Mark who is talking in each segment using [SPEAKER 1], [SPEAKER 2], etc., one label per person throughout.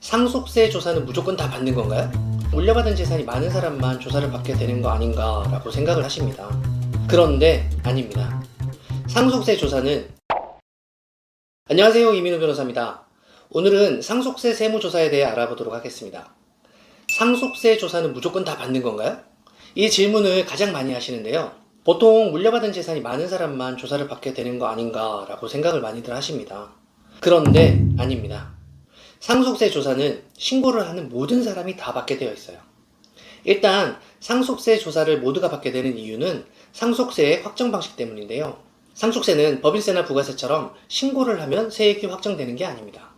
[SPEAKER 1] 상속세 조사는 무조건 다 받는 건가요? 물려받은 재산이 많은 사람만 조사를 받게 되는 거 아닌가라고 생각을 하십니다. 그런데 아닙니다. 상속세 조사는 안녕하세요, 이민우 변호사입니다. 오늘은 상속세 세무조사에 대해 알아보도록 하겠습니다. 상속세 조사는 무조건 다 받는 건가요? 이 질문을 가장 많이 하시는데요. 보통 물려받은 재산이 많은 사람만 조사를 받게 되는 거 아닌가라고 생각을 많이들 하십니다. 그런데 아닙니다. 상속세 조사는 신고를 하는 모든 사람이 다 받게 되어 있어요. 일단 상속세 조사를 모두가 받게 되는 이유는 상속세의 확정 방식 때문인데요. 상속세는 법인세나 부가세처럼 신고를 하면 세액이 확정되는 게 아닙니다.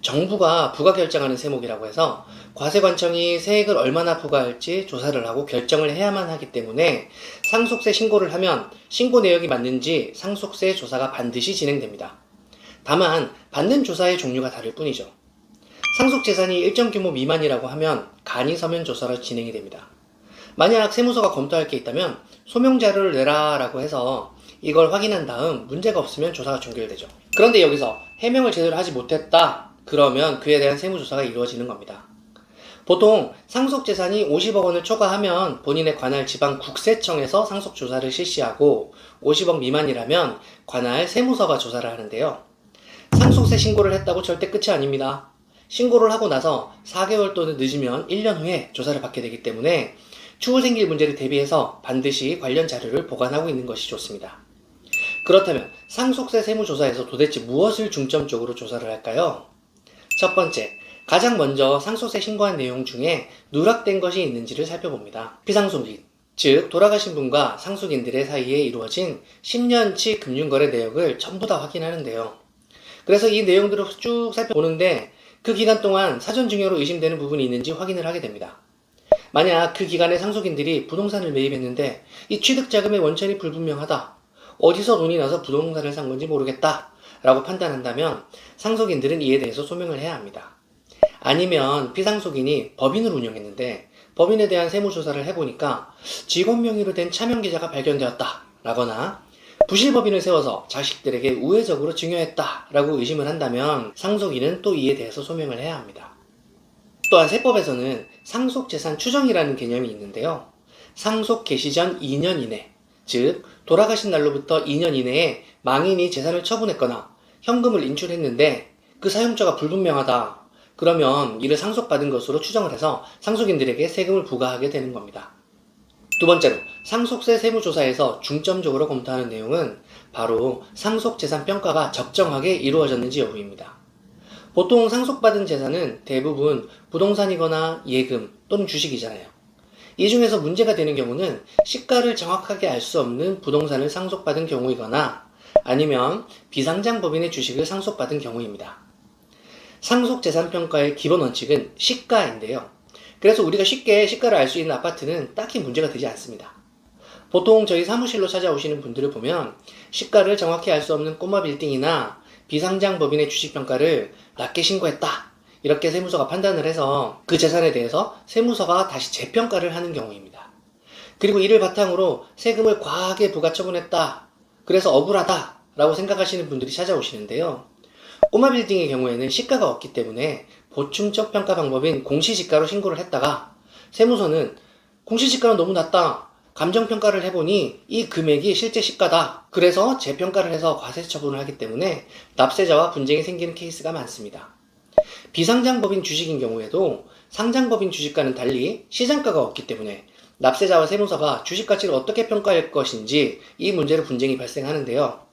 [SPEAKER 1] 정부가 부과 결정하는 세목이라고 해서 과세관청이 세액을 얼마나 부과할지 조사를 하고 결정을 해야만 하기 때문에 상속세 신고를 하면 신고 내역이 맞는지 상속세 조사가 반드시 진행됩니다. 다만 받는 조사의 종류가 다를 뿐이죠. 상속재산이 일정 규모 미만이라고 하면 간이 서면 조사로 진행이 됩니다. 만약 세무서가 검토할 게 있다면 소명자료를 내라 라고 해서 이걸 확인한 다음 문제가 없으면 조사가 종결되죠. 그런데 여기서 해명을 제대로 하지 못했다 그러면 그에 대한 세무조사가 이루어지는 겁니다. 보통 상속재산이 50억 원을 초과하면 본인의 관할 지방국세청에서 상속조사를 실시하고 50억 미만이라면 관할 세무서가 조사를 하는데요. 상속세 신고를 했다고 절대 끝이 아닙니다. 신고를 하고 나서 4개월 또는 늦으면 1년 후에 조사를 받게 되기 때문에 추후 생길 문제를 대비해서 반드시 관련 자료를 보관하고 있는 것이 좋습니다. 그렇다면 상속세 세무조사에서 도대체 무엇을 중점적으로 조사를 할까요? 첫 번째, 가장 먼저 상속세 신고한 내용 중에 누락된 것이 있는지를 살펴봅니다. 피상속인, 즉 돌아가신 분과 상속인들의 사이에 이루어진 10년치 금융거래 내역을 전부 다 확인하는데요. 그래서 이 내용들을 쭉 살펴보는데 그 기간 동안 사전증여로 의심되는 부분이 있는지 확인을 하게 됩니다. 만약 그 기간에 상속인들이 부동산을 매입했는데 이 취득자금의 원천이 불분명하다, 어디서 돈이 나서 부동산을 산 건지 모르겠다 라고 판단한다면 상속인들은 이에 대해서 소명을 해야 합니다. 아니면 피상속인이 법인을 운영했는데 법인에 대한 세무조사를 해보니까 직원 명의로 된 차명계좌가 발견되었다 라거나 부실법인을 세워서 자식들에게 우회적으로 증여했다 라고 의심을 한다면 상속인은 또 이에 대해서 소명을 해야 합니다. 또한 세법에서는 상속재산 추정이라는 개념이 있는데요. 상속 개시 전 2년 이내, 즉 돌아가신 날로부터 2년 이내에 망인이 재산을 처분했거나 현금을 인출했는데 그 사용처가 불분명하다. 그러면 이를 상속받은 것으로 추정을 해서 상속인들에게 세금을 부과하게 되는 겁니다. 두 번째로 상속세 세무조사에서 중점적으로 검토하는 내용은 바로 상속재산 평가가 적정하게 이루어졌는지 여부입니다. 보통 상속받은 재산은 대부분 부동산이거나 예금 또는 주식이잖아요. 이 중에서 문제가 되는 경우는 시가를 정확하게 알 수 없는 부동산을 상속받은 경우이거나 아니면 비상장 법인의 주식을 상속받은 경우입니다. 상속재산평가의 기본 원칙은 시가인데요. 그래서 우리가 쉽게 시가를 알 수 있는 아파트는 딱히 문제가 되지 않습니다. 보통 저희 사무실로 찾아오시는 분들을 보면 시가를 정확히 알 수 없는 꼬마 빌딩이나 비상장 법인의 주식평가를 낮게 신고했다 이렇게 세무서가 판단을 해서 그 재산에 대해서 세무서가 다시 재평가를 하는 경우입니다. 그리고 이를 바탕으로 세금을 과하게 부가처분했다, 그래서 억울하다 라고 생각하시는 분들이 찾아오시는데요. 꼬마 빌딩의 경우에는 시가가 없기 때문에 보충적 평가 방법인 공시지가로 신고를 했다가 세무서는 공시지가는 너무 낮다, 감정평가를 해보니 이 금액이 실제 시가다, 그래서 재평가를 해서 과세 처분을 하기 때문에 납세자와 분쟁이 생기는 케이스가 많습니다. 비상장법인 주식인 경우에도 상장법인 주식과는 달리 시장가가 없기 때문에 납세자와 세무서가 주식가치를 어떻게 평가할 것인지 이 문제로 분쟁이 발생하는데요.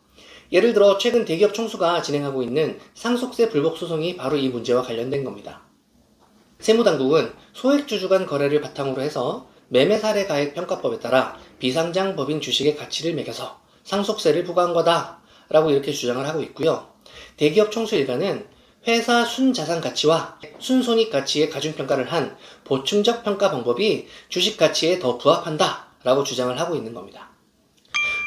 [SPEAKER 1] 예를 들어 최근 대기업 총수가 진행하고 있는 상속세 불복 소송이 바로 이 문제와 관련된 겁니다. 세무당국은 소액주주 간 거래를 바탕으로 해서 매매사례가액평가법에 따라 비상장 법인 주식의 가치를 매겨서 상속세를 부과한 거다 라고 이렇게 주장을 하고 있고요. 대기업 총수 일가는 회사 순자산 가치와 순손익 가치의 가중평가를 한 보충적 평가 방법이 주식 가치에 더 부합한다 라고 주장을 하고 있는 겁니다.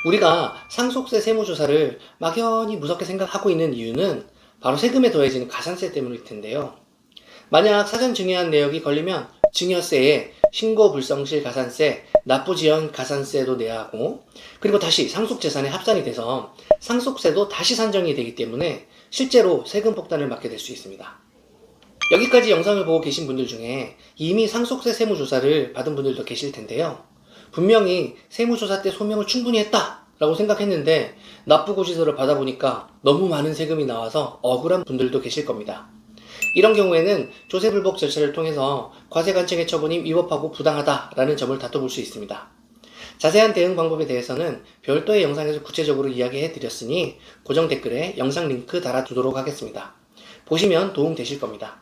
[SPEAKER 1] 우리가 상속세 세무조사를 막연히 무섭게 생각하고 있는 이유는 바로 세금에 더해지는 가산세 때문일 텐데요. 만약 사전 증여한 내역이 걸리면 증여세에 신고불성실 가산세, 납부지연 가산세도 내야 하고, 그리고 다시 상속재산에 합산이 돼서 상속세도 다시 산정이 되기 때문에 실제로 세금 폭탄을 맞게 될 수 있습니다. 여기까지 영상을 보고 계신 분들 중에 이미 상속세 세무조사를 받은 분들도 계실 텐데요. 분명히 세무조사 때 소명을 충분히 했다 라고 생각했는데 납부고지서를 받아보니까 너무 많은 세금이 나와서 억울한 분들도 계실 겁니다. 이런 경우에는 조세불복 절차를 통해서 과세관청의 처분이 위법하고 부당하다라는 점을 다퉈볼 수 있습니다. 자세한 대응 방법에 대해서는 별도의 영상에서 구체적으로 이야기해 드렸으니 고정 댓글에 영상 링크 달아두도록 하겠습니다. 보시면 도움 되실 겁니다.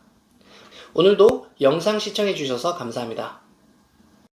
[SPEAKER 1] 오늘도 영상 시청해 주셔서 감사합니다.